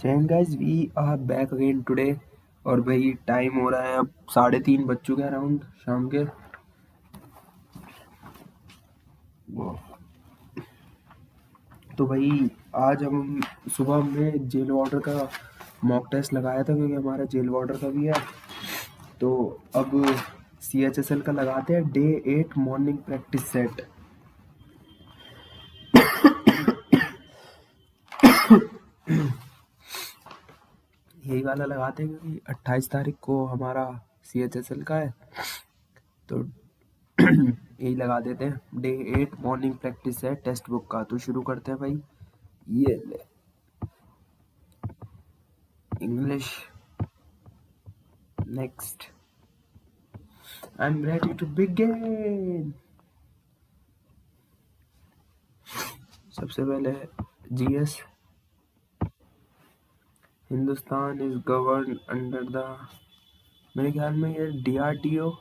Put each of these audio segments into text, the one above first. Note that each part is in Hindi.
Jain guys we are back again today. और भाई टाइम हो रहा है अब 3:30 बज चुके हैं अराउंड शाम के। तो भाई आज हम सुबह में जेल वार्डर का मॉक टेस्ट लगाया था क्योंकि हमारा जेल वार्डर का भी है। तो अब CHSL का लगाते हैं डे 8 मॉर्निंग प्रैक्टिस सेट। यही वाला लगाते हैं क्योंकि 28 तारीख को हमारा CHSL का है, तो यही लगा देते हैं डे 8 मॉर्निंग प्रैक्टिस है टेक्स्ट बुक का। तो शुरू करते हैं भाई। ये ले English next. I am ready to begin. सबसे पहले GS। Hindustan is govern under the, मेरे ख्याल में ये DRDO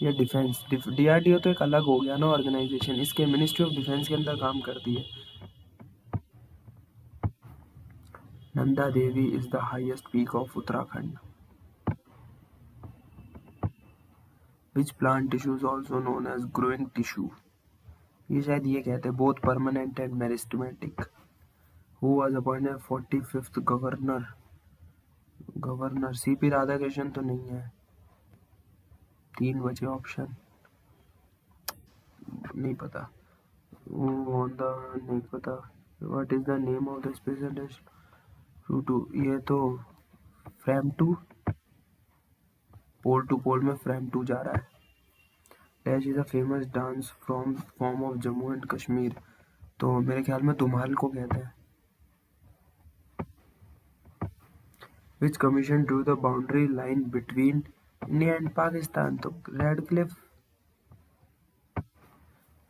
या डिफेंस। DRDO तो एक अलग हो गया ना ऑर्गेनाइजेशन, इसके मिनिस्ट्री ऑफ डिफेंस के अंदर काम करती है। Nanda Devi is the highest peak of Uttarakhand. Which plant tissue is also known as growing tissue. ये शायद ये कहते हैं both permanent and meristematic. Who was appointed 45th governor. Governor CP Radhakrishnan तो नहीं है। 3 बचे ऑप्शन, नहीं पता। नहीं पता। What is the name of the specialist to, ये तो frame to, pole to pole में फ्रेम टू जा रहा है। Dash is a famous dance from form of Jammu and Kashmir. तो मेरे ख्याल में धुमाल को कहते हैं। Which commission drew the boundary line between India and Pakistan? तो Radcliffe।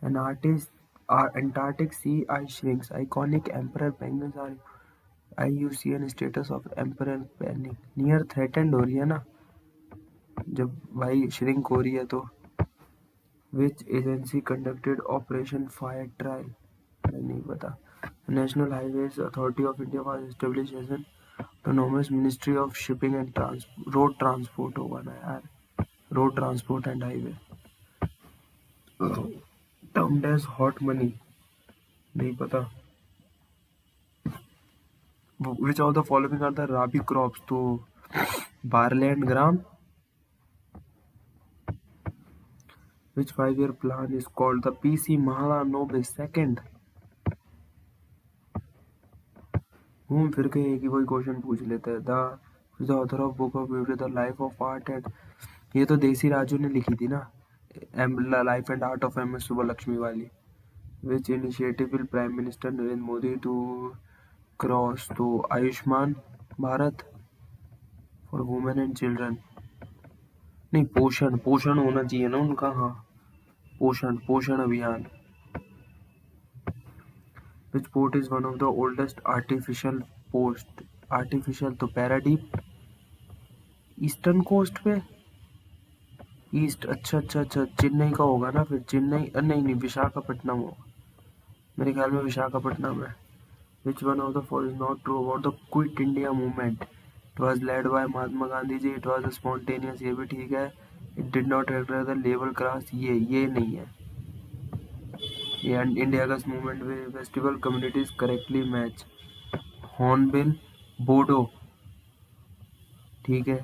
Antarctic sea ice shrinks. Iconic emperor penguins are IUCN status of emperor penguin near threatened हो रही है ना, जब भाई श्रिंक हो रही है तो। Which agency conducted Operation Fire Trial? नहीं पता। National Highways Authority of India was established as an autonomous ministry of shipping and road transport होगा ना यार, road transport and highway. Termed as hot money, नहीं पता। Which of the following are the rabi crops? तो barley and gram. Which 5-year plan is called the PC Mahalanobis second. घूम फिर के एक ही कोई क्वेश्चन पूछ लेते हैं। The author of book of beauty the life of art and, ये तो देसी राजू ने लिखी थी ना, life and art of MS Subbulakshmi वाली। Which initiative will prime minister Narendra Modi to cross? तो Ayushman Bharat for women and children. नहीं, पोषण पोषण होना चाहिए ना उनका। हाँ, पोषण पोषण अभियान। विच port is one of the oldest artificial तो पैराडीप। ईस्टर्न कोस्ट पे ईस्ट, अच्छा, चेन्नई का होगा ना फिर। चेन्नई नहीं, विशाखापट्टनम होगा मेरे ख्याल में, विशाखापट्टनम है। Which one of the following is not true about the Quit India movement? It was led by Mahatma Gandhi ji. It was spontaneous, ये भी ठीक है। It did not recognize the label caste, ये नहीं है। ये इंडिया का मूवमेंट में festival communities correctly match. Hornbill Bodo, ठीक है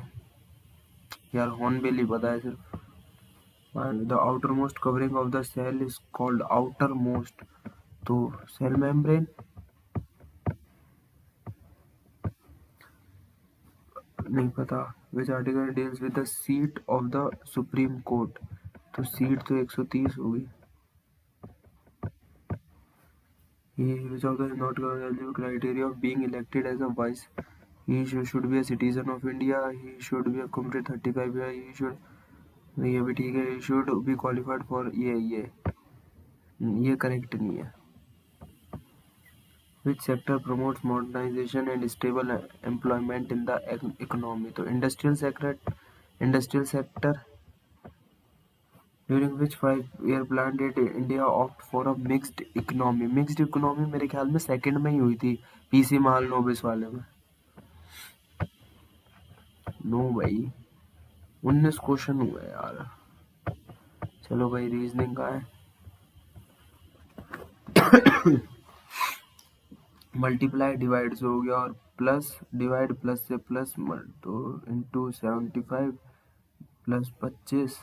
यार, हॉर्नबिल ही पता है सिर्फ। The outer most covering of the cell is called outer most, तो सेल मेम्ब्रेन। नहीं पता। Which article deals with the seat of the Supreme Court? तो सीट तो 130 होगी। Which of the is not eligible criteria of being elected as a vice? He should be a citizen of India. He should be a complete 35 year. He should, ये भी ठीक है। He should be qualified for ये करेक्ट नहीं है। Which sector promotes modernization and stable employment in the economy? तो industrial sector. During which 5 year plan did India opt for a mixed economy. Mixed economy मेरे ख्याल में सेकंड में ही हुई थी, पीसी महालनोबिस वाले में। नो भाई, 19 क्वेश्चन हुए यार। चलो भाई, रीजनिंग का है। मल्टीप्लाई डिवाइड से हो गया, और प्लस डिवाइड प्लस से प्लस तो इंटू 75 प्लस 25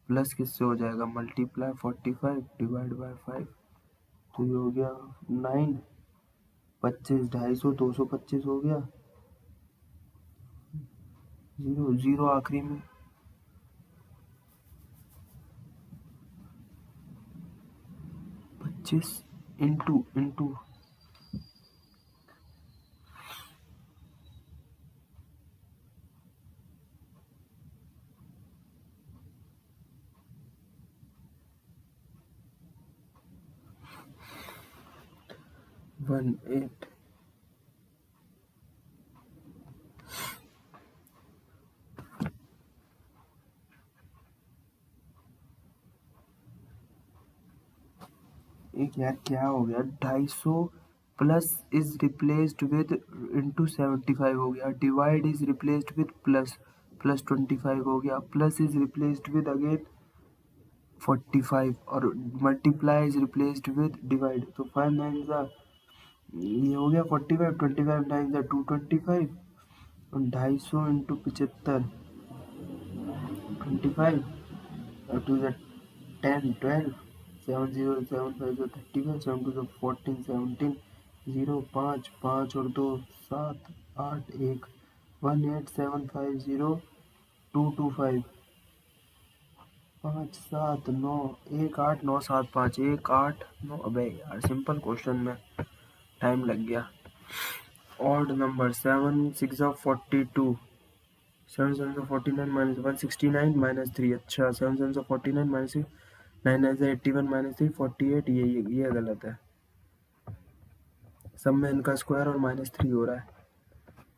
प्लस किससे हो जाएगा मल्टीप्लाई 45 डिवाइड बाय 5, तो ये हो गया 9, 25 250 225 हो गया, जीरो जीरो आखिरी में। पच्चीस इंटू इंटू 18। एक यार क्या हो गया, 250 plus is replaced with into 75 हो गया, divide is replaced with plus plus 25 हो गया, plus is replaced with again 45, और multiply is replaced with divide, तो 5 9 ज़ा ये हो गया 45, 25 9 ज़ा 225, और 250 इंटू 75 25, और 2 ज़ा 10 12, 7 0 7 5 ज़ा 31, 7 2 ज़ा 14 17, 0 5 5 और 2 7 8 1 1 8 7 5 0 2 2 5 5 7 9 1 8 9 7 5 1 8 9। अबे यार सिंपल क्वेश्चन में टाइम लग गया। Odd number 7 6 42, 7 7 49 minus 169 minus 3। अच्छा, 7 7 49 माइनस 9 9 81 माइनस 3 48, ये गलत है। सब में इनका स्क्वायर और माइनस 3 हो रहा है।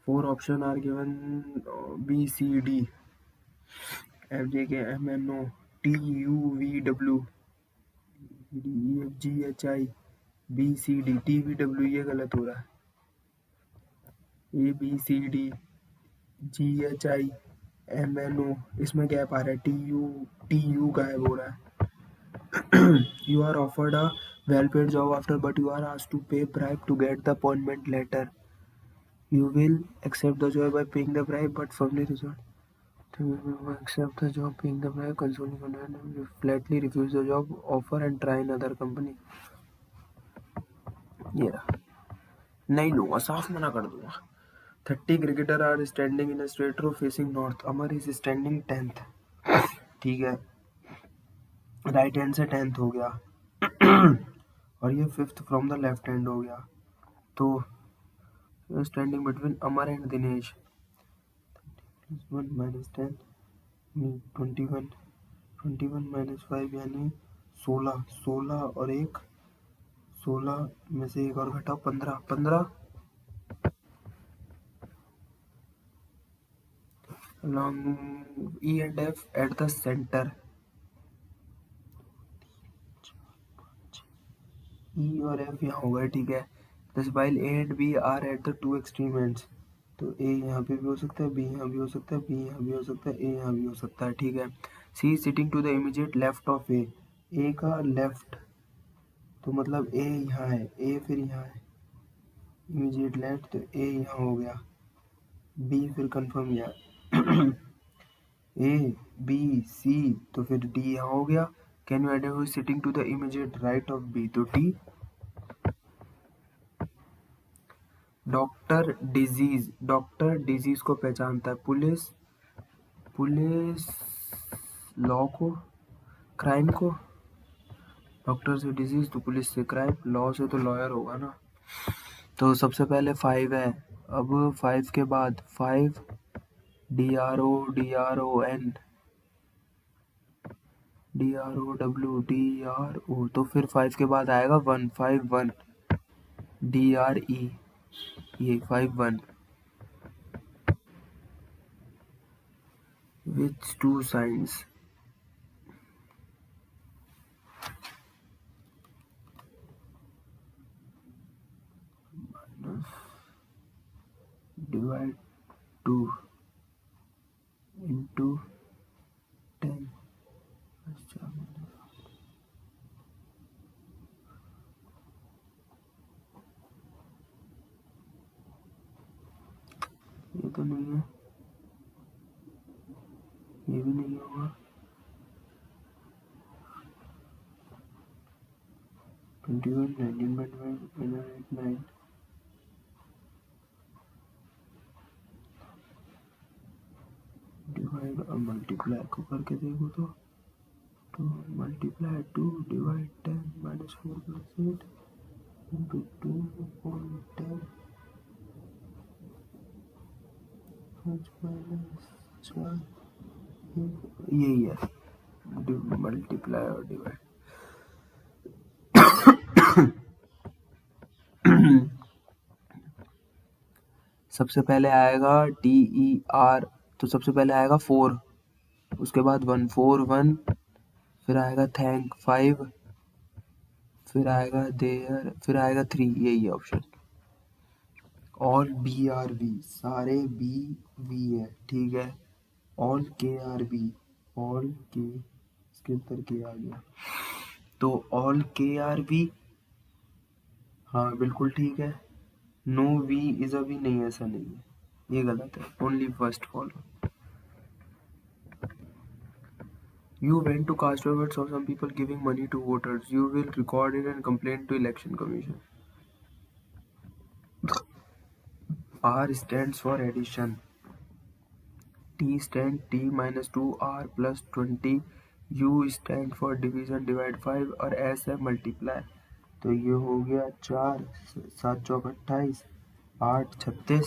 4 option are given, B C D F J K M N O T U V W D E F G H I B C D T V W, ये गलत हो रहा है। A B C D G H I M N O, इसमें गैप आ रहा है, टी यू गायब हो रहा है। You are offered a well paid job after but you are asked to pay bribe to get the appointment letter. You will accept the job by paying the bribe but firmly resort accept the job paying the bribe, consoling and flatly refuse the job offer and try another company। ये रहा, नहीं लूंगा, साफ मना कर दूंगा। 30 cricketer are standing in straight row facing north, Amar is standing 10th। ठीक है, राइट हैंड से 10th हो गया, और ये 5th from the left hand हो गया, तो standing between Amar and Dinesh. 1 minus 10 21, 21 minus 5 यानी 16, 16 और 1 16 में से एक और घटाओ 15, 15 along E and F at the center। E और F यहाँ होगा, ठीक है। दस while A and B are at the two extreme ends, तो A यहाँ पे भी हो सकता है, B यहाँ भी हो सकता है, B यहाँ भी हो सकता है, A यहाँ भी हो सकता है, ठीक है। C is sitting to the immediate left of A, A का लेफ्ट तो मतलब A यहाँ है, A फिर यहाँ है, इमीडिएट लेफ्ट, तो A यहाँ हो गया, B फिर कंफर्म यहाँ A B C, तो फिर D यहाँ हो गया। Can you identify sitting to the immediate right of B, तो D। डॉक्टर डिजीज को पहचानता है, पुलिस पुलिस लॉ को, क्राइम को। डॉक्टर से डिजीज तो पुलिस से क्राइम, लॉ से तो लॉयर होगा ना। तो सबसे पहले 5 है, अब 5 के बाद 5 DRON DROW तो फिर 5 के बाद आएगा 1 5 1 DRE, ये 5 1। Which two signs divide 2 into 10। अच्छा, ये तो नहीं है, ये भी नहीं होगा। 21 19 डिवाइड और मल्टीप्लाई को करके देखो तो मल्टीप्लाई 2 डिवाइड 10 -4 + 8 इंटू 2/10 5 - 4, यही है मल्टीप्लाई और डिवाइड। सबसे पहले आएगा DER, तो सबसे पहले आएगा 4, उसके बाद 1 4 1, फिर आएगा थैंक 5, फिर आएगा देयर, फिर आएगा 3, यही है ऑप्शन। ऑल BRB, सारे BV है, ठीक है। ऑल KRB, ऑल के, इसके ऊपर के आ गया, तो ऑल KRB, हाँ बिल्कुल ठीक है। No V is a V, नहीं ऐसा नहीं है, ये गलत है। Only first follow. You went to cast your vote, saw some people giving money to voters. You will record it and complain to election commission. R stands for addition. T stands T - 2 R plus 20. U stand for division, divide 5, और S है multiply। तो ये हो गया 4 7 चौक 28, 8 36।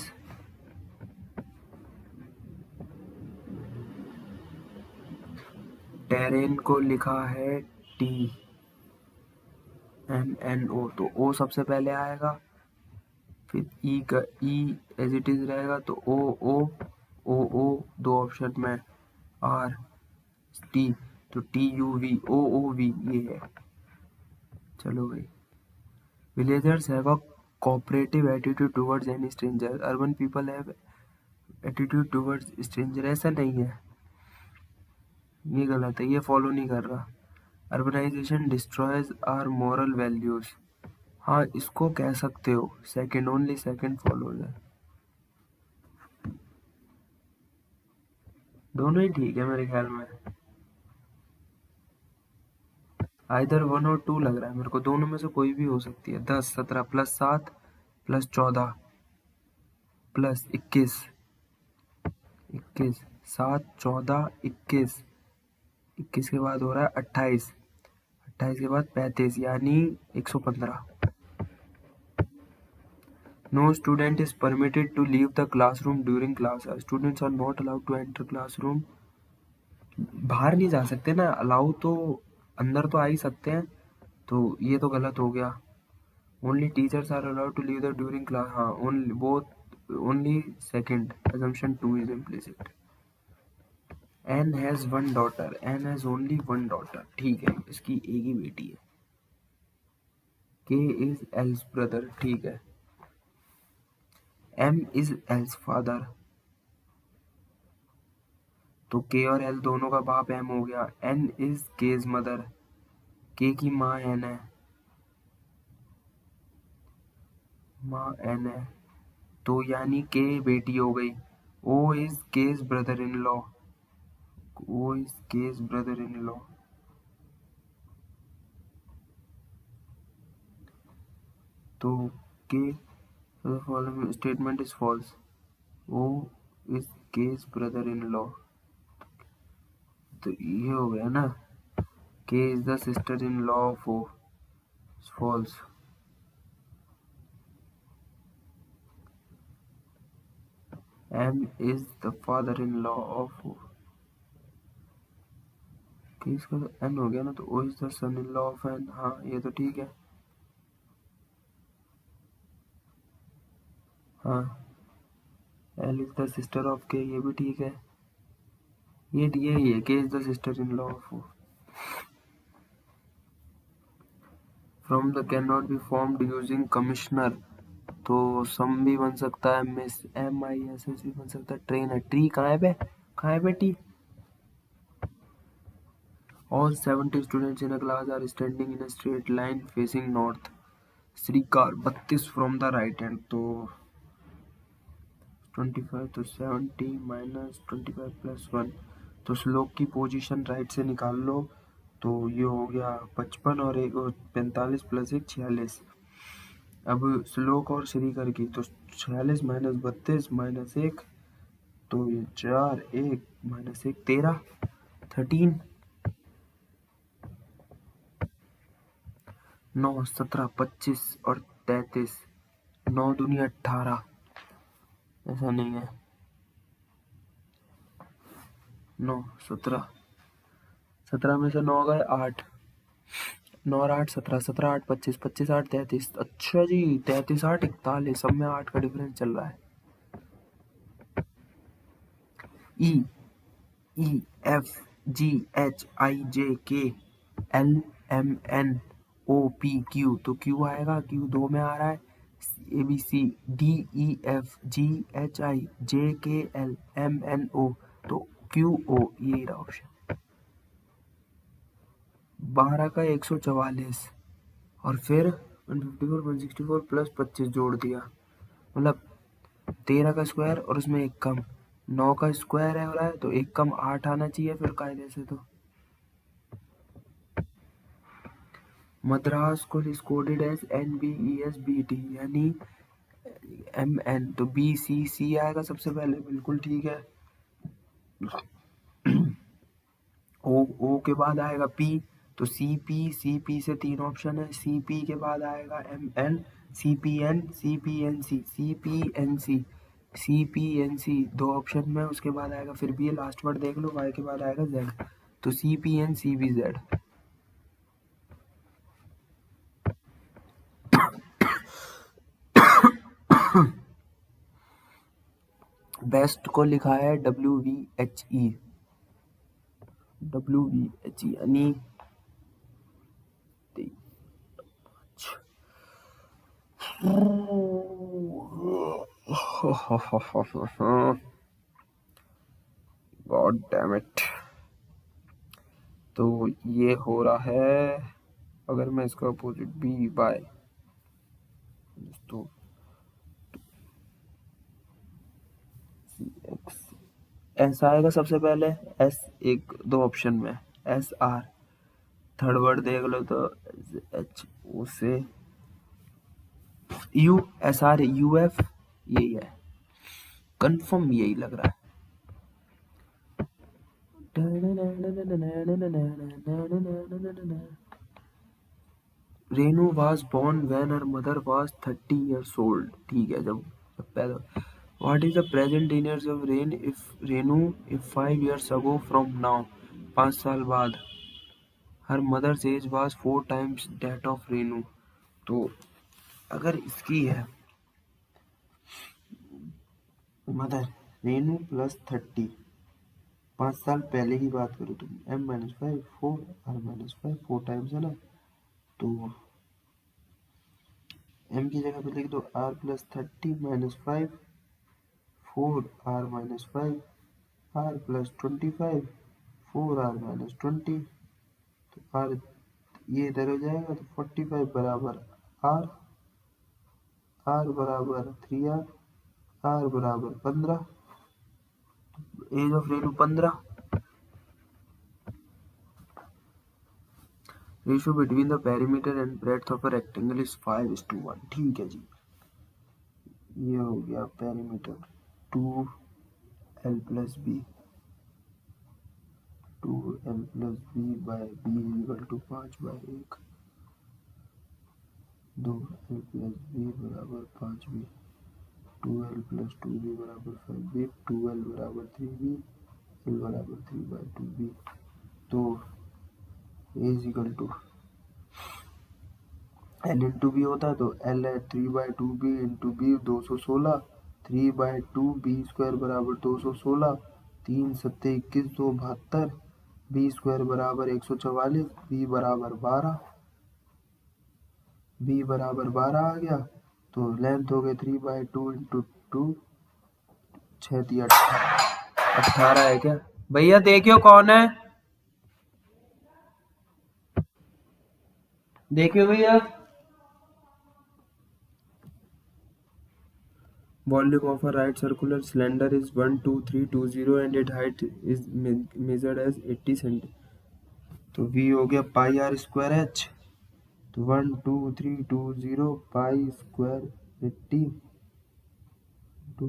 टेरेन को लिखा है TMNO, तो O सबसे पहले आएगा, फिर ई का ई एज इट इज रहेगा, तो ओ दो ऑप्शन में, आर टी, तो TUV OOV ये है। चलो भाई। Villagers have a cooperative attitude towards any stranger, urban people have attitude towards stranger, ऐसा नहीं है, ये गलत है, ये फॉलो नहीं कर रहा। Urbanisation destroys our moral values, हाँ इसको कह सकते हो, सेकंड, ओनली सेकंड फॉलोज है। दोनों ही ठीक है मेरे ख्याल में, आइदर 1 और 2 लग रहा है मेरे को, दोनों में से कोई भी हो सकती है। 10 17 + 7 + 14 + 21 21 7 14 21 21 के बाद हो रहा है 28 28 के बाद 35, यानी 115। No student is permitted to leave the classroom during class. Students are not allowed to enter classroom. बाहर नहीं जा सकते ना, अलाउ तो अंदर तो आ ही सकते हैं, तो ये तो गलत हो गया। Only teachers are allowed to leave the during class, हाँ only both, only second assumption 2 is implicit. N has one daughter, N has only one daughter, ठीक है, इसकी एक ही बेटी है। K is L's brother, ठीक है। M is L's father, तो K और L दोनों का बाप M हो गया। N is K's mother, K की माँ N है, माँ N है, तो यानी K बेटी हो गई। O is K's brother in law, O is K's brother in law, तो K the following statement is false. O is K's brother in law, तो ये हो गया ना, K is the sister in law of O, false। M is the father in law of O, K इसका तो N हो गया ना, तो O is the son in law of N, हाँ ये तो ठीक है, हाँ। L is the sister of K, ये भी ठीक है, ये है, K is the sister in law of O। From the cannot be formed using commissioner, तो सम भी बन सकता है, MISS भी बन सकता है, ट्रेन है, ट्री कहाँ है बेटी? All 70 students in a class are standing in a straight line facing north. श्रीकार 32 from the right hand, तो 25 तो 70 माइनस 25 प्लस 1, तो श्लोक की पोजीशन राइट से निकाल लो, तो ये हो गया 55 और 45 प्लस 1 46। अब श्लोक और श्रीकर की, तो 46 माइनस 32 माइनस 1, तो ये 4 1 माइनस 1 13 13 9 17 25 और 33, 9 दूनी 18, ऐसा नहीं है, 9 17 17 में से 9 गए 8, 9 और 8 17, 17 8 25, 25 8 33, अच्छा जी 33 8 41, सब में 8 का डिफरेंस चल रहा है। EFGHIJKLMNOPQ, तो Q आएगा, Q 2 में आ रहा है, ABC DEFGHIJKLMNO, तो QO, यही रहा ऑप्शन। 12 का 144 और फिर 154 164 प्लस 25 जोड़ दिया, मतलब 13 का स्क्वायर और उसमें एक कम, 9 का स्क्वायर है हो रहा है, तो एक कम 8 आना चाहिए फिर कायदे से। तो Madras school is coded as NBESBT, यानी MN, तो BCC आएगा सबसे पहले, बिल्कुल ठीक है। O के बाद आएगा P, तो CP से 3 ऑप्शन है, CP के बाद आएगा MN, CPN 2 ऑप्शन में, उसके बाद आएगा फिर B, लास्ट वर्ड देख लो, Y के बाद आएगा Z, तो CPNCBZ। बेस्ट को लिखा है WVHE, यानी गॉड डैम इट। तो ये हो रहा है, अगर मैं इसका अपोजिट B बाय, तो ऐसा आएगा सबसे पहले, S 1 2 ऑप्शन में SR, थर्ड वर्ड देख लो तो HO से U, SR UF, यही है कंफर्म, यही लग रहा है। Renu was born when her mother was 30 years old, ठीक है, जब पैदा। What is the present years of Renu if 5 years ago from now, 5 साल बाद, her mother's age was 4 times that of Renu, तो अगर इसकी है मदर रेनू प्लस 30, 5 साल पहले की बात करो तुम, M-5 4 R-5 4 टाइम्स है ना, तो M की जगह पे लिख दो R+30 -5 4R-5 R+25 4R-20, तो R ये इधर हो जाएगा, तो 45 बराबर R, R बराबर 3R, R बराबर 15, age of Renu 15, ratio between the perimeter and breadth of a rectangle is 5:1, ठीक है जी। ये हो गया perimeter 2L+B, 2L+B by B equal to 5/1, 2L+B बराबर 5B, 2L+2B बराबर 5B, 2L बराबर 3B, L बराबर 3/2B, तो A is equal to L into B होता है, तो L है 3/2B into B 216, 3/2B square बराबर 216, 3 7 21 2 72, B स्क्वायर बराबर 144, B बराबर 12 आ गया, तो लेंथ हो गया 3/2 इंटू 2, 6 18 है क्या भैया? देखियो कौन है, देखियो भैया। Volume of a right circular cylinder is 12320 and its height is measured as 80 cm. तो V हो गया पाई आर स्क्वायर एच, तो 12320 pi square 80 two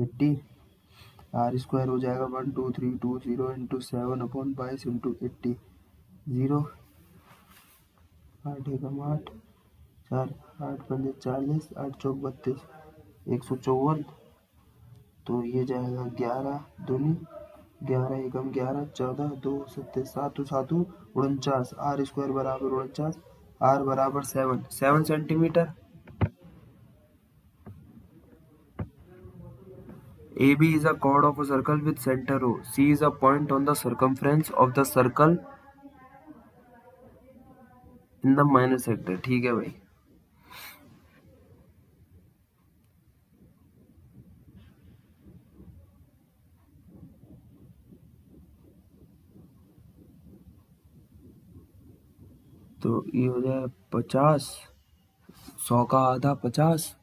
80, R square हो जाएगा 12320 इंटू 7/22 इंटू 80, 0, 8 एकम 8, 4 8 पंजे 40, 8 चौक 32, 154। तो ये जाएगा 11 दूनी 11 एकम 11, 14 2 सत्ते 7 सातु 49, आर स्क्वायर बराबर 49, आर बराबर 7 centimetre. AB is a chord of a circle with center O. C is a point on the circumference of the circle in the minor sector। ठीक है भाई। तो ये हो जाए 50, 100 का आधा 50,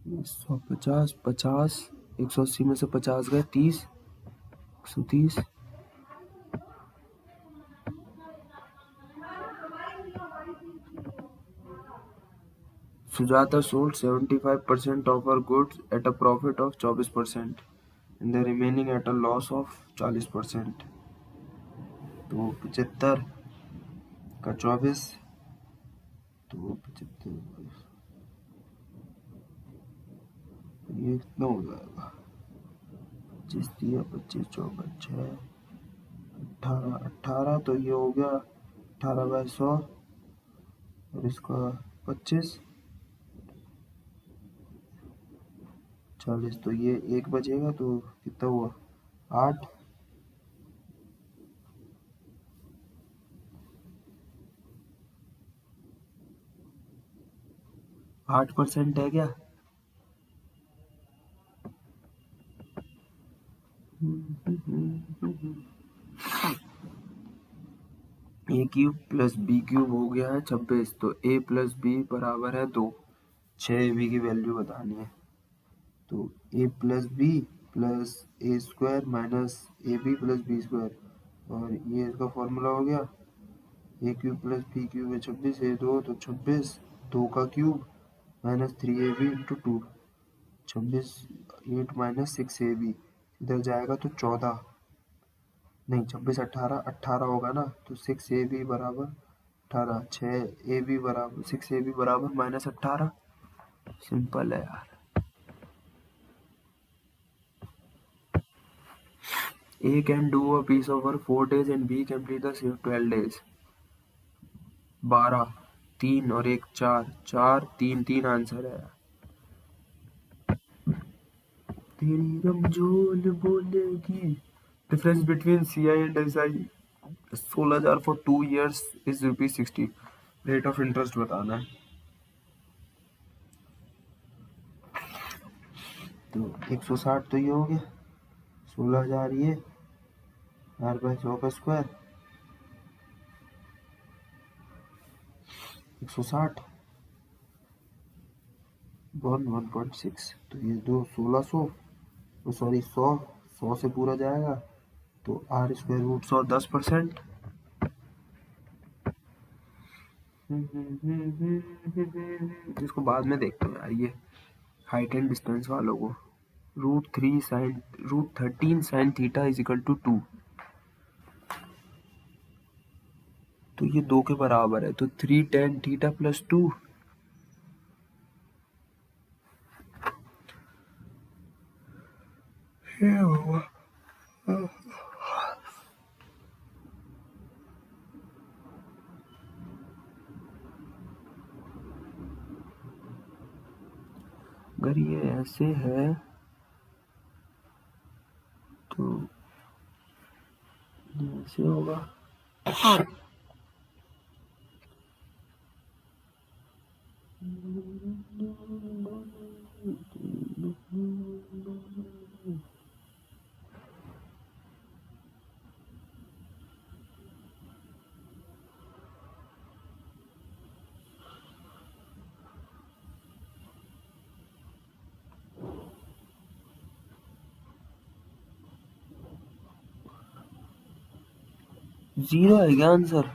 150 50, 180 में से 50 गए 30, 130। Sujata sold 75% of her goods at a profit of 24% and the remaining at a loss of 40%। तो 75 का 24, तो 75 ये कितना हो जाएगा? 25 दिया 25 चौका 6 18 18, तो ये हो गया 18/100 और इसका 25 40, तो ये 1 बचेगा, तो कितना हुआ 8। 8% है क्या? ए क्यूब प्लस बी क्यूब हो गया है 26, तो ए प्लस बी बराबर है 2। 6 बी की वैल्यू बतानी है, तो A plus B plus A square minus A B plus B square, और ये इसका फॉर्मूला हो गया A cube plus B cube है 26, ए 2 तो 26, 2 का cube minus 3ab into 2, 26 8 minus 6ab, इधर जाएगा तो 14, नहीं 26 18 18 होगा ना, तो 6ab बराबर 18, 6ab बराबर 6ab बराबर माइनस 18। सिंपल है यार। A can do a piece of work 4 days and B complete the same 12 days। 12 3 और 1 4, 4 3 3 आंसर है। तेरी रमजोल बोलेगी। Difference between CI and SI 16,000 for 2 years is ₹60। Rate of interest बताना है। तो 160 तो ये हो गया, 16,000 ये, R/100 का स्क्वायर 160 1.6, तो ये 1600, सॉरी 100 से पूरा जाएगा, तो R स्क्वायर रूट 100 10%। इसको बाद में देखते हैं यार, ये हाइट एंड डिस्टेंस वालों को। √13 sin theta is equal to 2, तो ये 2 के बराबर है, तो 3 tan थीटा प्लस 2, अगर ये ऐसे है तो से होगा। जीरो है क्या आंसर?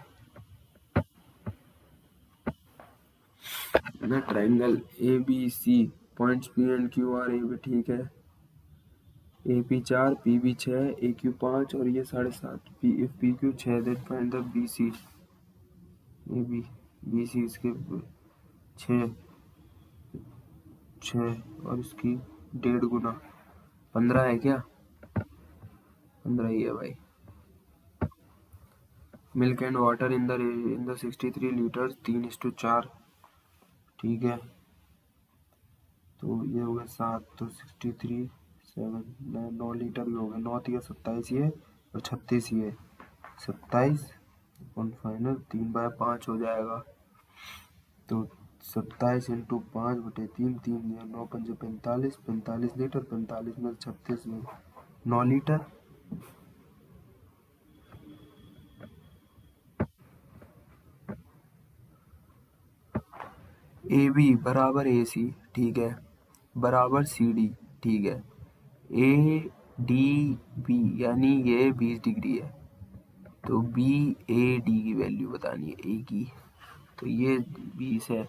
ना triangle A B C, points P and Q are A भी ठीक है, A P 4 P B 6 A Q 5 और ये 7.5 P F P Q 6, that find the B C. A B B C इसके 6 और इसकी 1.5 गुना 15 है क्या? 15 ही है भाई। Milk and water in the 63 litre 3:4, ठीक है। तो ये हो गया 7, तो 63 7 9 लीटर भी हो गया, 9 या 27 ही है और 36 ही है, 27 और फाइनल 3/5 हो जाएगा। तो 27 इंटू 5/3, 3 या 9 पंजे 45, 45 लीटर, 45 में 36 में 9 लीटर। ए बी बराबर ए सी, ठीक है, बराबर सी डी, ठीक है। ए डी बी यानी ये 20 डिग्री है, तो बी ए डी की वैल्यू बतानी है ए की। तो ये 20 है,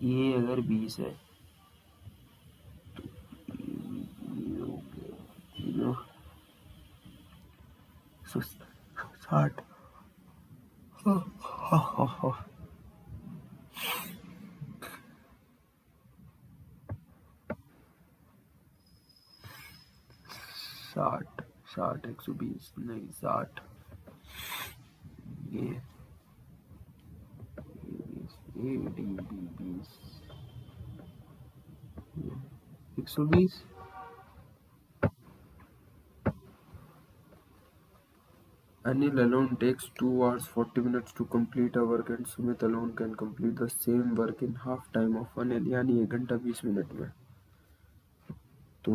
ये अगर 20 है तो 60, 60 120 नहीं 60, ये A D B 20 120। Anil alone takes 2 hours 40 minutes to complete a work and Sumit alone can complete the same work in half time of Anil, यानी 1 घंटा 20 मिनट में। तो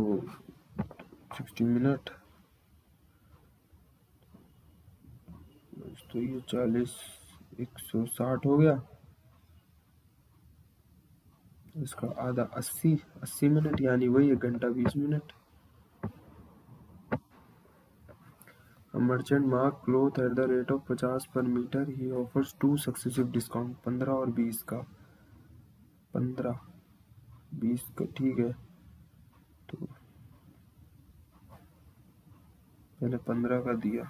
60 मिनट, तो ये 40 160 हो गया, इसका आधा 80 मिनट, यानी वही 1 घंटा 20 minute. A merchant mark cloth at the rate of 50 per meter. He offers 2 successive discount, 15 और 20 का, 15 20 का, ठीक है। तो पहले 15 का दिया,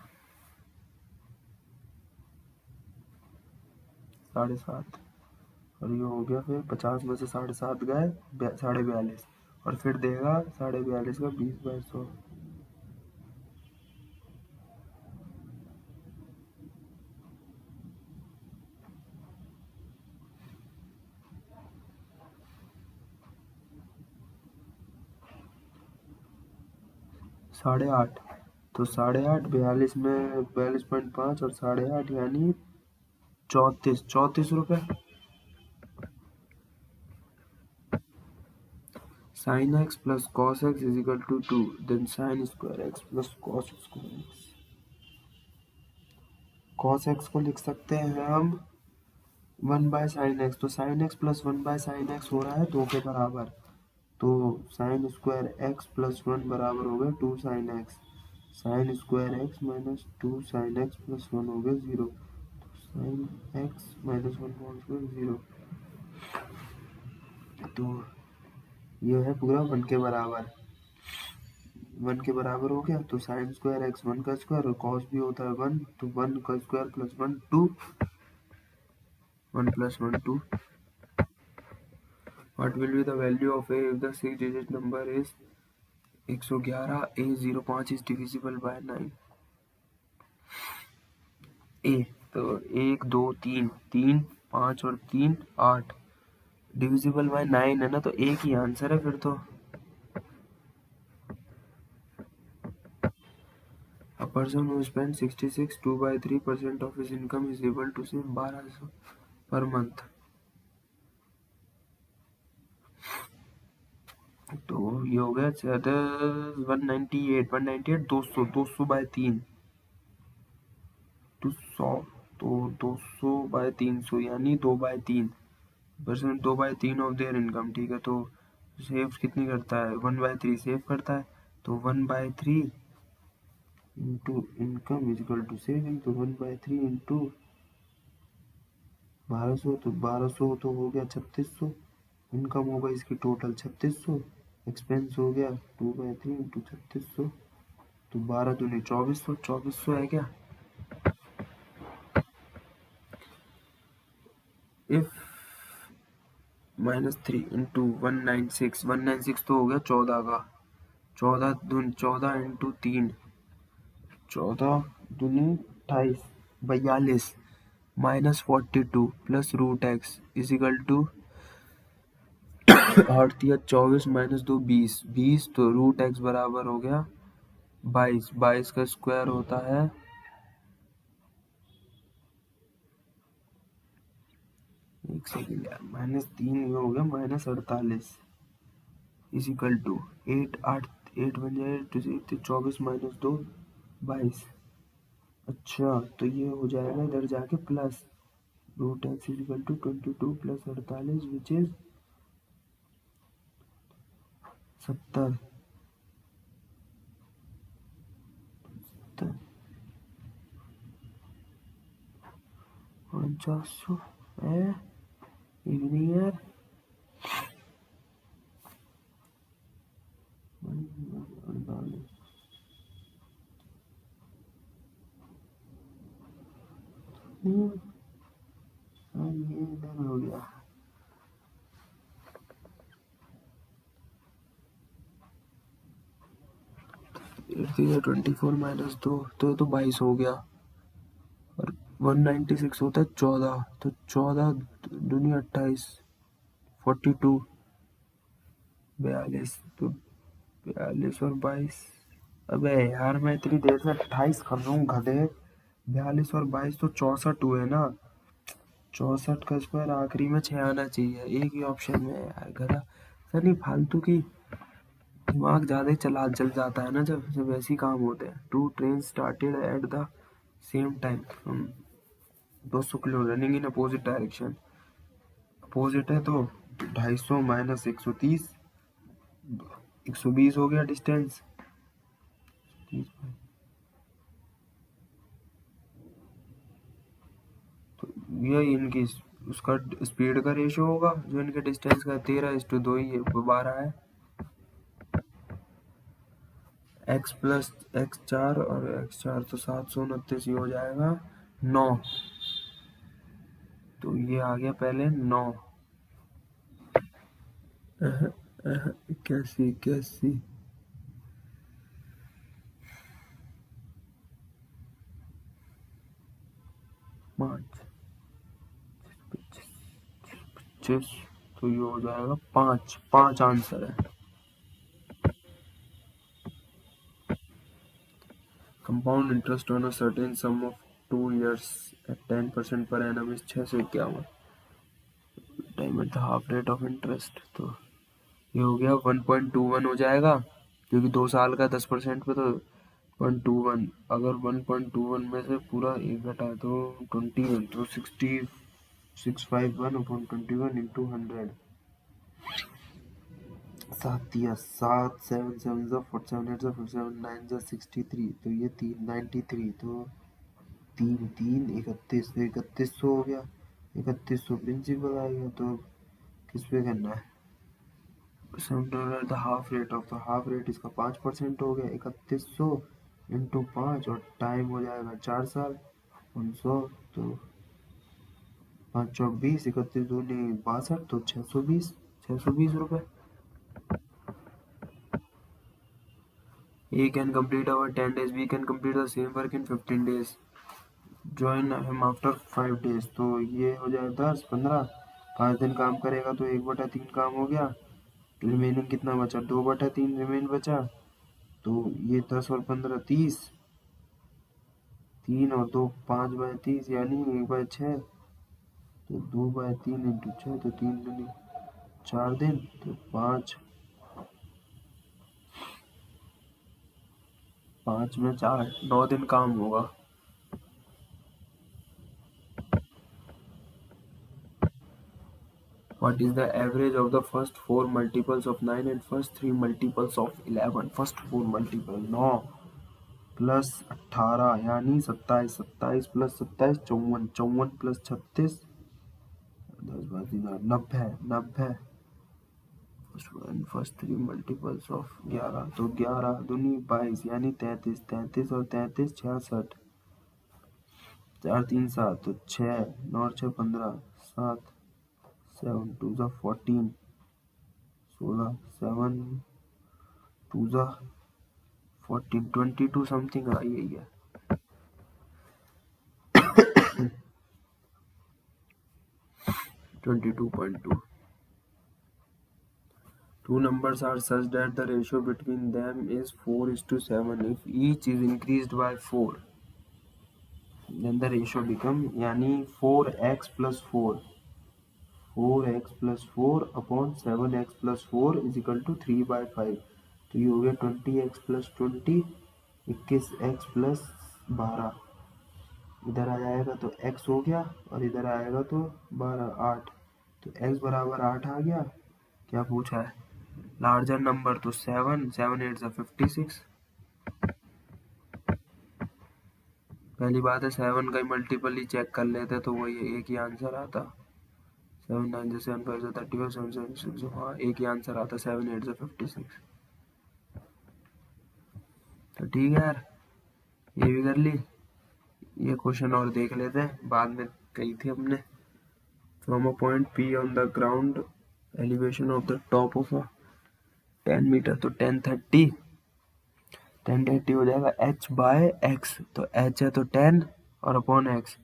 7.5, और ये हो गया, फिर 50 में से 7.5 गए 42.5, और फिर देगा 42.5 का 20/100। साढ़े आठ, तो 8.5 42 में 42.5 और 8.5 यानी 34 रुपये। sin x plus cos x is equal to 2, then sin square x plus cos square x। cos x को लिख सकते हैं हम 1/sin x, तो sin x plus 1/sin x हो रहा है 2 के बराबर, तो sin स्क्वायर x प्लस 1 बराबर हो गया 2 sin x, sin square x minus 2 sin x plus 1 हो गया 0, sin x minus 1 whole square 0। तो ये है पूरा 1 के बराबर, 1 के बराबर हो गया, तो साइन स्क्वायर एक्स 1 का स्क्वायर और कॉस भी होता है 1, तो 1 का square plus 1 2, 1 plus 1 2। What will be the value of a if the 6-digit number is 111? A 05 is divisible by 9। ए तो 1 2 3 3 5 और 3 8, डिविजिबल बाय 9 है ना, तो एक ही आंसर है फिर तो। अपन person who spends 66 2/3% of his income is able to save 1200 per month. तो ये हो गया 198 200/3 तो 100 तो 200/300 यानी 2/3 परसेंट 2/3 ऑफ देयर इनकम। ठीक है, तो सेव कितनी करता है 1/3 सेव करता है, तो 1/3 into income is equal to saving. तो 1/3 इंटू 1200 तो 1200 तो हो गया 3600। इनकम होगा इसकी टोटल 3600, एक्सपेंस हो गया 2/3 इंटू 3600 तो 12 दूनी 2400 है क्या। इफ -3 इंटू 196 तो हो गया 14 का, 14 इंटू 3 14 दूनी 28 42 -42 plus root x is equal to 8 या 24 -2 20 तो रूट एक्स बराबर हो गया 22 का स्क्वायर होता है एक सेकेंड यार -3 ये हो गया -48 इज इक्वल टू 8 बन जाए 24 -2 22। अच्छा तो ये हो जाएगा इधर जाके plus root x is equal to 22 plus 48 which is 70 4900 है इवनिंग यार ये इधर हो गया 24 -2 तो 22 हो गया और 196 होता है 14 तो 14 दूनी 28 42 42 तो 42 और 22। अबे यार मैं इतनी देर से 28 कर रहा हूँ गधे। 42 और 22 तो 64 हुए ना, 64 का स्क्वायर आखिरी में 6 आना चाहिए, एक ही ऑप्शन में है यार गधा। सर नहीं फालतू की दिमाग ज़्यादा ही चल जाता है ना जब ऐसे ही काम होते हैं। 2 train started at the same time from 200 kilo running in opposite direction. Opposite है तो 250 माइनस 130 120 हो गया डिस्टेंस। तो ये इनकी उसका स्पीड का रेशियो होगा जो इनके डिस्टेंस का 13:2 ही है 12 है। x प्लस x4 और x4 तो 729 ही हो जाएगा 9। तो ये आ गया पहले 9 कैसी 5 25 तो ये हो जाएगा 5 आंसर है। Compound interest on a certain some of 2 years at 10% per annum is 651 time at the half rate of interest. तो ये हो गया 1.21 हो जाएगा क्योंकि 2 साल का 10% पे तो 0.21 अगर 1.21 में से पूरा एक घटा तो 21 तो 651 इंटू 100 7 या 7 7 7 जा 47 8 जा 47 9 जा 63 तो ये 93 तो 3 31 तो 3100 हो गया। 3100 प्रिंसिपल आएगा तो किस पे करना है half rate of the half rate इसका 5% हो गया 3100 इंटू 5 और टाइम हो जाएगा 4 साल 500 तो 5 चौक 20 31 दूनी 62 तो 620 रुपए। A can complete our 10 days, we can complete the same work in 15 days. Join him after 5 days. तो ये हो जाए 10 15 5 दिन काम करेगा तो 1/3 काम हो गया। रिमेनिंग कितना बचा 2/3 रिमेन बचा तो ये 10 और 15 30 3 और 2 5/30 यानी 1/6, तो 2/3 इंटू 6, तो 3 दूनी 4 दिन, तो 5 में 4 9 दिन काम होगा। What is the average of the first 4 multiples of 9 and first 3 multiples of 11? First 4 multiple 9 plus 18 यानी 27, 27 plus 27 54, 54 plus 36 10 90, 90 first 3 multiples of 11, तो 11 दूनी 22 यानी 33, 33 और 33 66, 4 3 7, तो 6 9 और 6 15, 7 7 2 14, 16 7 2 14 22 समथिंग आई है। 22.2. Two numbers are such that the ratio between them is 4:7. If each is increased by 4, then the ratio become यानी 4x plus 4, 4x plus 4 upon 7x plus 4 is equal to 3/5. तो ये हो गया 20x plus 20, 21x plus 12, इधर आ जाएगा तो x हो गया और इधर आएगा तो 12 8, तो x बराबर 8 आ गया। क्या पूछा है? लार्जर नंबर तो 7 7 8 56। पहली बात है 7 का ही मल्टीपल ही चेक कर लेते तो वही एक ही आंसर आता। 7 9 7 5 35 7 7 6, हाँ एक ही आंसर आता 7 8 56। तो ठीक है यार, ये भी कर ली। ये क्वेश्चन और देख लेते हैं, बाद में कही थी हमने। From a point P on the ground, elevation of the top of 10 metre, तो 1030 हो जाएगा h/x, तो h है तो 10 और अपॉन x,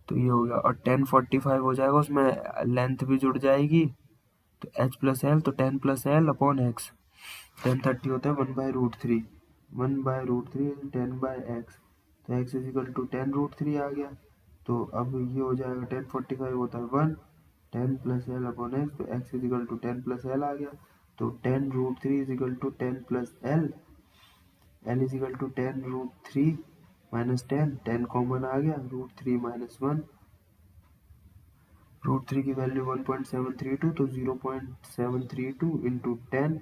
तो ये हो गया। और 1045 हो जाएगा, उसमें लेंथ भी जुड़ जाएगी, तो h प्लस एल, तो 10 प्लस एल अपॉन एक्स। 1030 होता है 1/√3, 1/√3 10/x, तो x इज इक्वल टू 10√3 आ गया। तो अब ये हो जाएगा 1045 होता है 1, 10 प्लस एल अपॉन एक्स, तो x is equal to 10 plus L आ गया। तो 10√3 is equal to 10 plus L, L is equal to 10√3 minus 10, 10 common आ गया, √3 माइनस 1, √3 की वैल्यू 1.732, तो 0.732 इंटू 10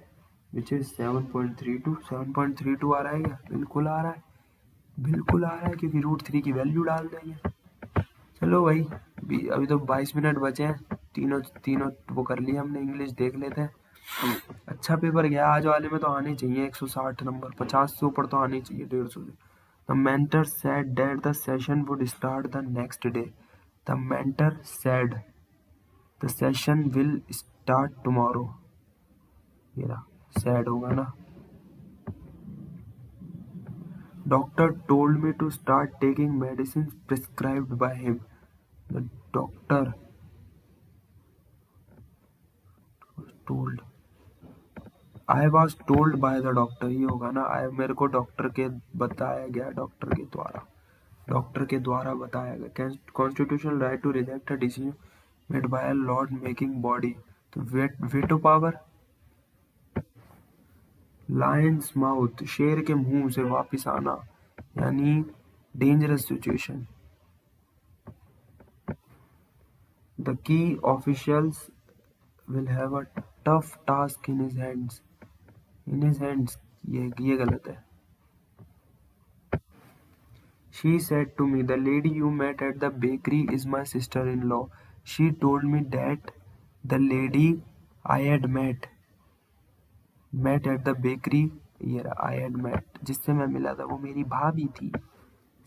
विच इज 7.32, 7.32 आ रहा है क्या? बिल्कुल आ रहा है, बिल्कुल आ रहा है, क्योंकि √3 की वैल्यू डाल देंगे। चलो भाई, अभी तो 22 मिनट बचे हैं, तीनों तीनों वो कर लिया हमने। इंग्लिश देख लेते हैं। अच्छा पेपर गया आज वाले में, तो आने चाहिए 160 नंबर, 50 से ऊपर तो आने चाहिए, 150 से। The mentor said that the session would start the next day. The mentor said the session will start tomorrow. ये रहा said होगा ना। Doctor told me to start taking medicines prescribed by him. The doctor was told. I was told by the doctor. ये होगा ना, मेरे को डॉक्टर के बताया गया, डॉक्टर के द्वारा, डॉक्टर के द्वारा बताया गया। Constitutional right to reject a decision made by a law making body. तो veto power। लायंस माउथ, शेर के मुंह से वापिस आना, यानी dangerous situation. The key officials will have a tough task in his hands, in his hands, ये गलत है। She said to me, the lady you met at the bakery is my sister-in-law. She told me that the lady I had met at the bakery, ये रहा, I had met, जिससे मैं मिला था वो मेरी भाभी थी,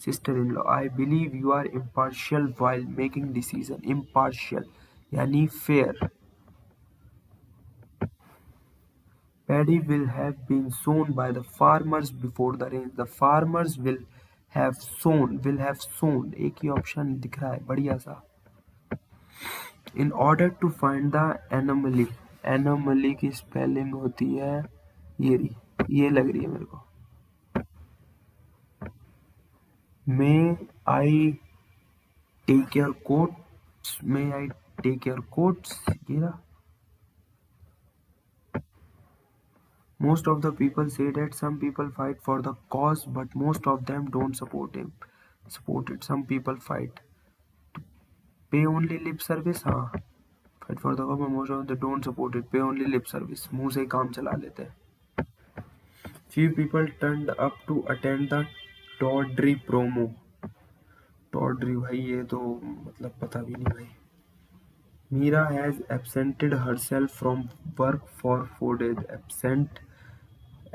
sister-in-law. I believe you are impartial while making decision. Impartial यानी fair. Paddy will have been sown by the farmers before the rains. The farmers will have sown, एक ही ऑप्शन दिख रहा है बढ़िया सा। In order to find the anomaly, anomaly की स्पेलिंग होती है ये लग रही है मेरे को, May I take your coats? May I take your coats? ये रहा. Most of the people say that some people fight for the cause, but most of them don't support it. Some people fight. Pay only lip service, हाँ. Fight for the cause, but most of them don't support it. Pay only lip service. मुंह से ही काम चला लेते हैं. Few people turned up to attend the Tawdry promo. Tawdry भाई ये तो मतलब पता भी नहीं भाई. Meera has absented herself from work for 4 days.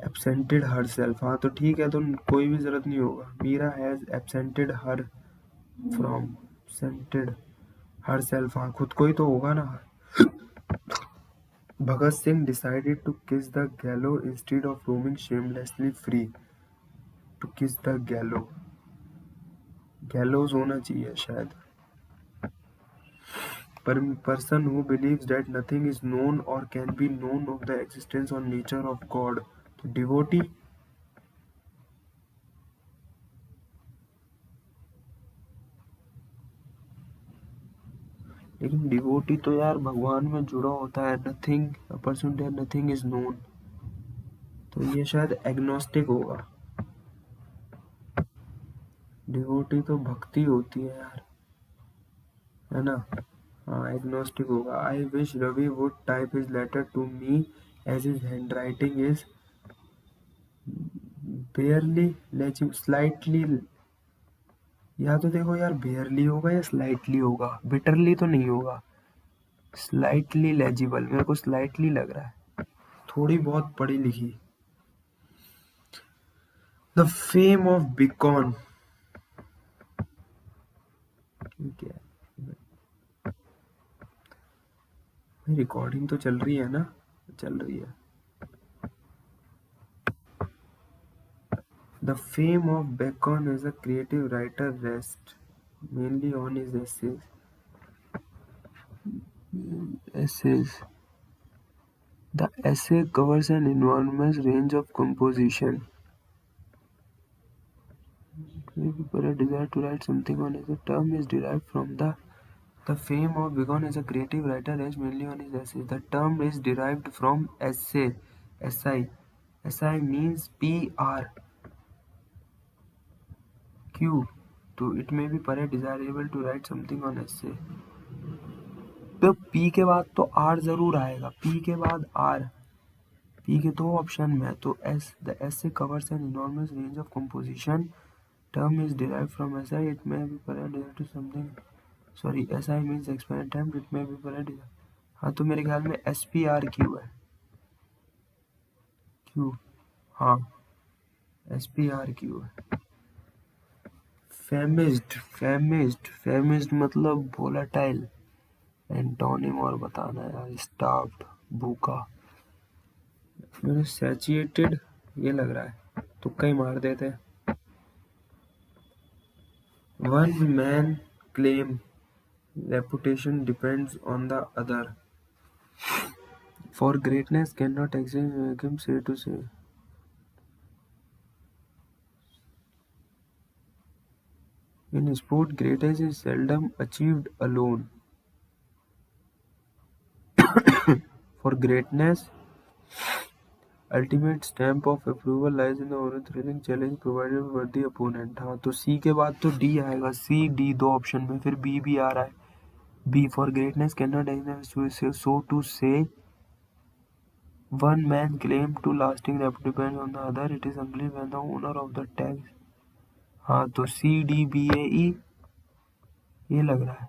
Absented herself, हाँ तो ठीक है, तो कोई भी जरूरत नहीं होगा. Meera has absented herself, हाँ खुद को ही तो होगा ना. Bhagat Singh decided to kiss the gallows instead of roaming shamelessly free. To kiss the gallows होना चाहिए शायद. Person who believes that nothing is known or can be known of the existence or nature of God. तो devotee. लेकिन डिवोटी तो यार भगवान में जुड़ा होता है. Nothing a person that nothing is known, तो ये शायद एग्नोस्टिक होगा. डिवोटी तो भक्ति होती है यार, है ना. हाँ एग्नोस्टिक होगा. I wish Ravi would type his letter to me as his handwriting is barely legible slightly. या तो देखो यार बेयरली होगा या स्लाइटली होगा, बिटरली तो नहीं होगा. स्लाइटली लेजिबल, मेरे को स्लाइटली लग रहा है, थोड़ी बहुत पढ़ी लिखी. द फेम ऑफ बिकॉन, ठीक है. रिकॉर्डिंग तो चल रही है ना, चल रही है. The fame of Bacon as a creative writer rest mainly on his essays. The essay covers an enormous range of composition. People a desire to write something on it. The term is derived from the fame of Bacon as a creative writer rests mainly on his essays. The term is derived from essay. SI. SI means PR. Q. To it may be perhaps desirable to write something on essay. तो P के बाद तो R जरूर आएगा. P के बाद R. P के दो ऑप्शन में, तो S. The essay covers an enormous range of composition. Term is derived from SI. It may be perhaps derived to something. Sorry, SI means expand attempt. It may be perhaps. हाँ तो मेरे ख्याल में SPRQ है. Q. हाँ SPRQ है. Famished मतलब volatile. एंटोनिम और बताना यार. स्टार्व्ड, भूखा. मेरे सैचुरेटेड ये लग रहा है, तुक्का ही मार देते हैं. One man claim reputation depends on the other. For greatness cannot exist, him say to say. In sport, greatness is seldom achieved alone. For greatness, ultimate stamp of approval lies in the honor thrilling challenge provided by worthy opponent. हाँ तो C के बाद तो D आएगा. C D दो ऑप्शन में, फिर B भी आ रहा है. B for greatness cannot exist, so to say one man claim to lasting reputation depends on the other. It is only when the owner of the tag. हाँ तो C D B A E ये लग रहा है.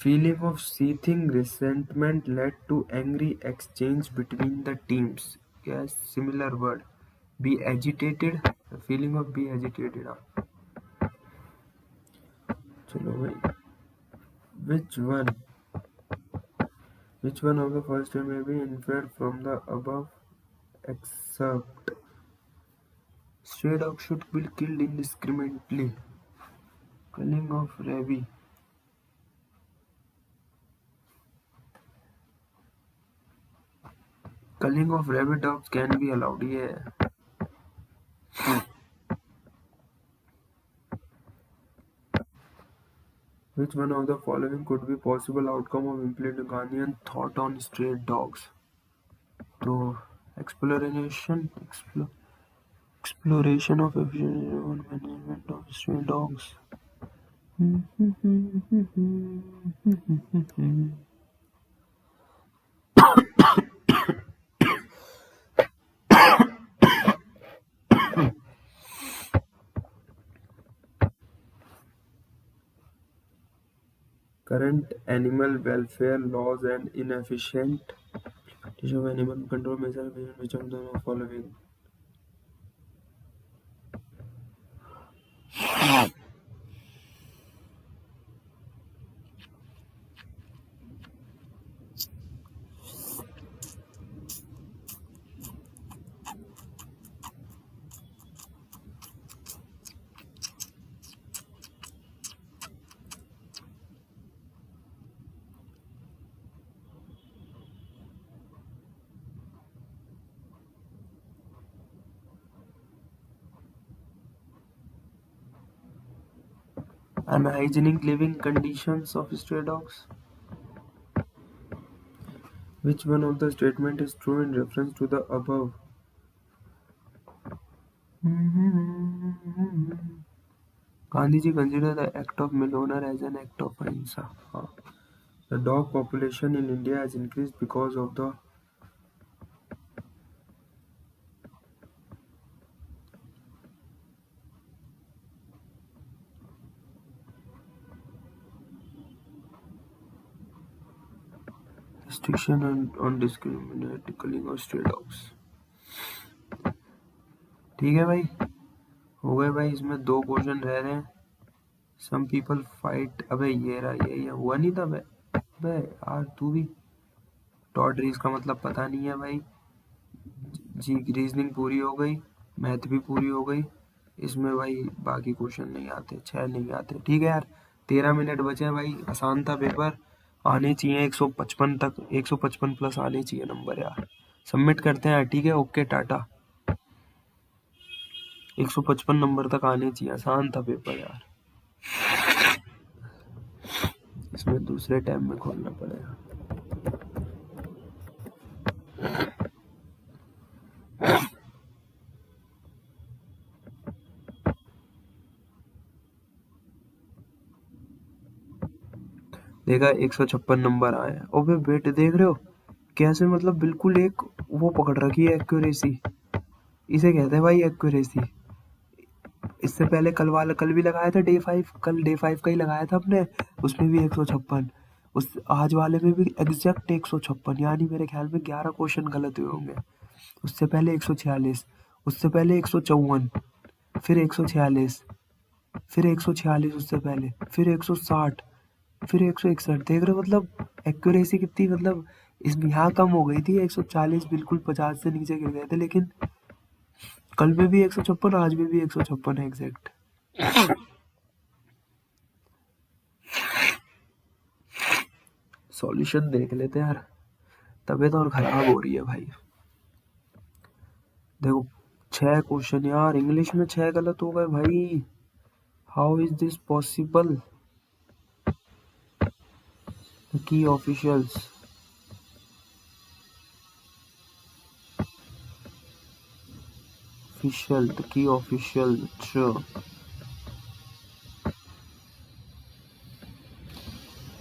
Feeling of seething resentment led to angry exchange between the teams. Yes, similar word. Be agitated. The feeling of be agitated. चलो भाई. Which one of the first two may be inferred from the above excerpt? Stray dogs should be killed indiscriminately. Culling of rabbit. Culling of rabid dogs can be allowed. Yeah. Which one of the following could be possible outcome of implementing Gandhian thought on stray dogs? तो exploration of efficiency on management of stray dogs. Current animal welfare laws and inefficient issue of animal control measures which of them are following? Unhygienic living conditions of stray dogs. Which one of the statement is true in reference to the above? Gandhiji considered the act of mill owner as an act of ahimsa. The dog population in India has increased because of the restriction on discriminatory killing of stray dogs. ठीक है भाई, हो गए भाई, इसमें 2 क्वेश्चन रह रहे हैं. Some people fight. अबे ये रहा, ये हुआ नहीं था बे. अबे यार तू भी डॉट रीज का मतलब पता नहीं है भाई जी. रीजनिंग पूरी हो गई, मैथ भी पूरी हो गई. इसमें भाई बाकी क्वेश्चन नहीं आते, 6 नहीं आते. ठीक है यार, 13 मिनट बचे हैं भाई. आसान था पेपर, आने चाहिए 155 तक, 155 प्लस आने चाहिए नंबर यार. सबमिट करते हैं यार. ठीक है, ओके टाटा. 155 नंबर तक आने चाहिए. आसान था पेपर यार. इसमें दूसरे टाइम में खोलना पड़ेगा. देखा, 156 नंबर आए. ओबे बेटे देख रहे हो कैसे, मतलब बिल्कुल एक वो पकड़ रखी है एक्यूरेसी. इसे कहते हैं भाई एक्यूरेसी. इससे पहले कल भी लगाया था कल डे 5 का ही लगाया था अपने, उसमें भी 156. उस आज वाले में भी एग्जैक्ट 156, यानी मेरे ख्याल में 11 क्वेश्चन गलत हुए होंगे. उससे पहले 146, उससे पहले 154, फिर 146, फिर 146 उससे पहले, फिर 160, फिर 161. देख रहे हो मतलब एक्यूरेसी कितनी, मतलब इसमें यहाँ कम हो गई थी. 140 बिल्कुल 50 से नीचे गिर गए थे, लेकिन कल में भी 156, आज में भी 156 है एग्जैक्ट. सॉल्यूशन देख लेते हैं यार, तबीयत और खराब हो रही है भाई. देखो 6 क्वेश्चन यार, इंग्लिश में 6 गलत हो गए भाई. How is this possible? Key officials, official, the key official.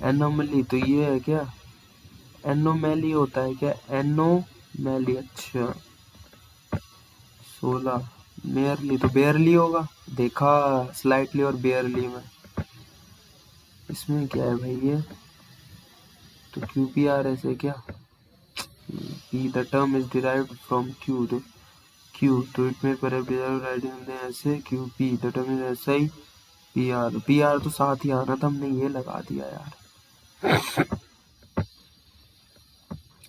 Anomaly तो ये है क्या? एनोमैली होता है क्या? एनोमैली. अच्छा 16. मेयरली तो बेयरली होगा. देखा, स्लाइटली और बेयरली में. इसमें क्या है भाई ये? तो QPR ऐसे क्या? P, the term is derived from Q. तो it may perhaps derive writing ऐसे. QP, the term is ऐसा ही. PR तो साथ ही आना था, हमने ये लगा दिया यार.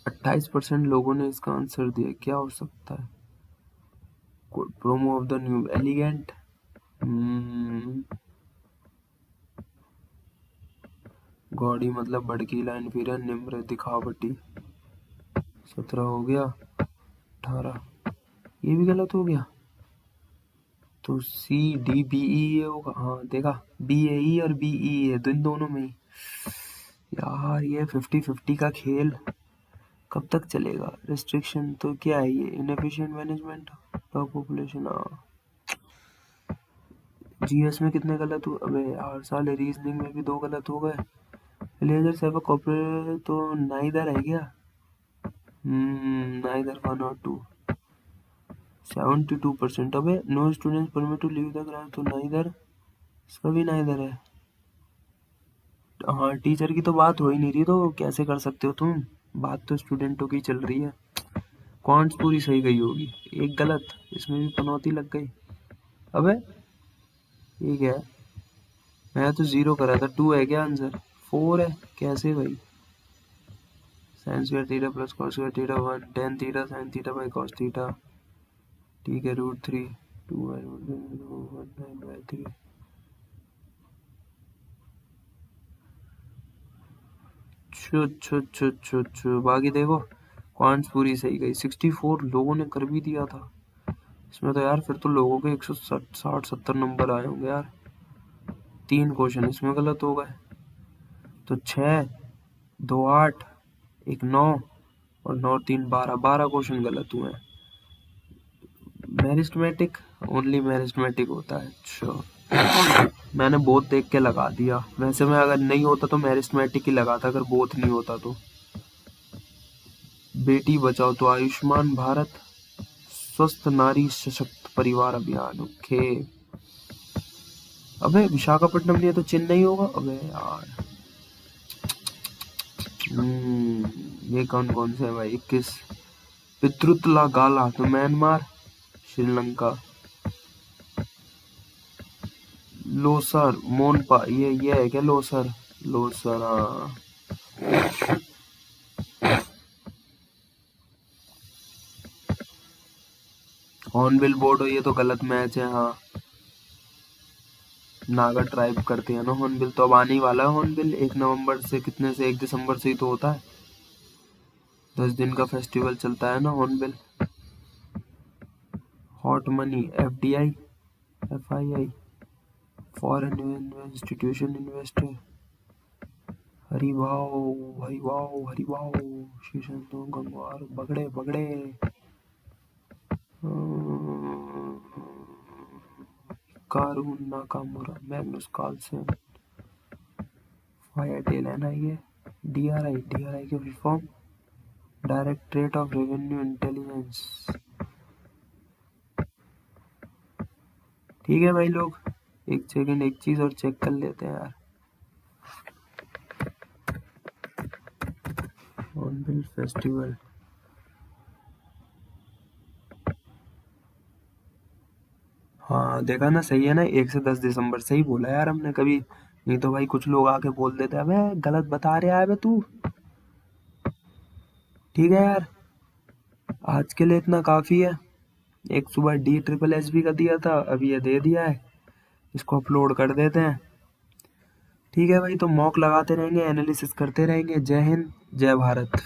28% लोगों ने इसका आंसर दिया. क्या हो सकता है? Promo of the new elegant. Gaudy मतलब भड़कीला, इन्फीरियर, निम्र, दिखावटी. 17 हो गया. 18 ये भी गलत हो गया. तो सी डी बी ई ये होगा। हाँ देखा, बी ए ई और बी ई है तो इन दोनों में ही। यार ये 50-50 का खेल कब तक चलेगा? रिस्ट्रिक्शन तो क्या है ये? Inefficient management of population. GS में कितने गलत हुए? अबे यार साले रीजनिंग में भी 2 गलत हो गए। लेजर सेवा कॉपरेट तो नाइदर है क्या? नाइदर 1 और 2। 72%। अबे no students permit to leave the class तो नाइदर, इसका भी नाइदर है। हाँ टीचर की तो बात हो ही नहीं रही तो कैसे कर सकते हो तुम? बात तो स्टूडेंटों की चल रही है। क्वांट्स पूरी सही गई होगी, एक गलत, इसमें भी पनौती लग गई। अबे ये क्या है? मैं तो 0 करा था। 2 है क्या आंसर? 4 है कैसे भाई? Sine square theta plus cos square theta 1 tan theta sine theta by cos theta. ठीक है √3 2 बाई √3। छु बाकी देखो क्वांट्स पूरी सही गई। 64 लोगों ने कर भी दिया था इसमें तो यार। फिर तो लोगों के 160-70 नंबर आए होंगे यार। 3 क्वेश्चन इसमें गलत हो गए तो 6, 2 8, 1 9 और 9 3 12 क्वेश्चन गलत हुए हैं। मैरिस्टमेटिक ओनली मैरिस्टमेटिक होता है। अच्छा मैंने बोथ देख के लगा दिया। वैसे मैं अगर नहीं होता तो मैरिस्टमेटिक ही लगाता, अगर बोथ नहीं होता तो। बेटी बचाओ तो आयुष्मान भारत, स्वस्थ नारी सशक्त परिवार अभियान। ओके। अबे विशाखापट्टनम नहीं है तो चेन्नई होगा। अबे यार ये कौन कौन से है भाई? 21 पितृतला गाला तो म्यांमार, श्रीलंका। लोसर मोनपा ये है क्या? लोसर लोसर हाँ। हॉर्नबिल बोर्ड हो ये तो गलत मैच है। हाँ नागा ट्राइब करते हैं ना हॉर्नबिल। तो अब आने ही वाला है हॉर्नबिल 1 नवंबर से। कितने से? 1 दिसंबर से ही तो होता है। 10 दिन का फेस्टिवल चलता है ना Hornbill. Hot money FDI FII foreign institution investor. Haribhau Haribhau Haribhau शीशन तो Gangwar Bagade Bagade. Caruana Nakamura Magnus Carlsen firetail है ना ये। डीआरआई के full form directorate of revenue intelligence. ठीक है भाई लोग, एक सेकंड एक चीज और चेक कर लेते हैं यार। हॉर्नबिल फेस्टिवल हाँ देखा ना, सही है ना। 1 से 10 दिसंबर सही बोला यार हमने कभी। नहीं तो भाई कुछ लोग आके बोल देते हैं अबे गलत बता रहा है तू। ठीक है यार आज के लिए इतना काफी है। एक सुबह DSSS का दिया था, अभी ये दे दिया है, इसको अपलोड कर देते हैं। ठीक है भाई, तो मॉक लगाते रहेंगे, एनालिसिस करते रहेंगे। जय हिंद जय भारत।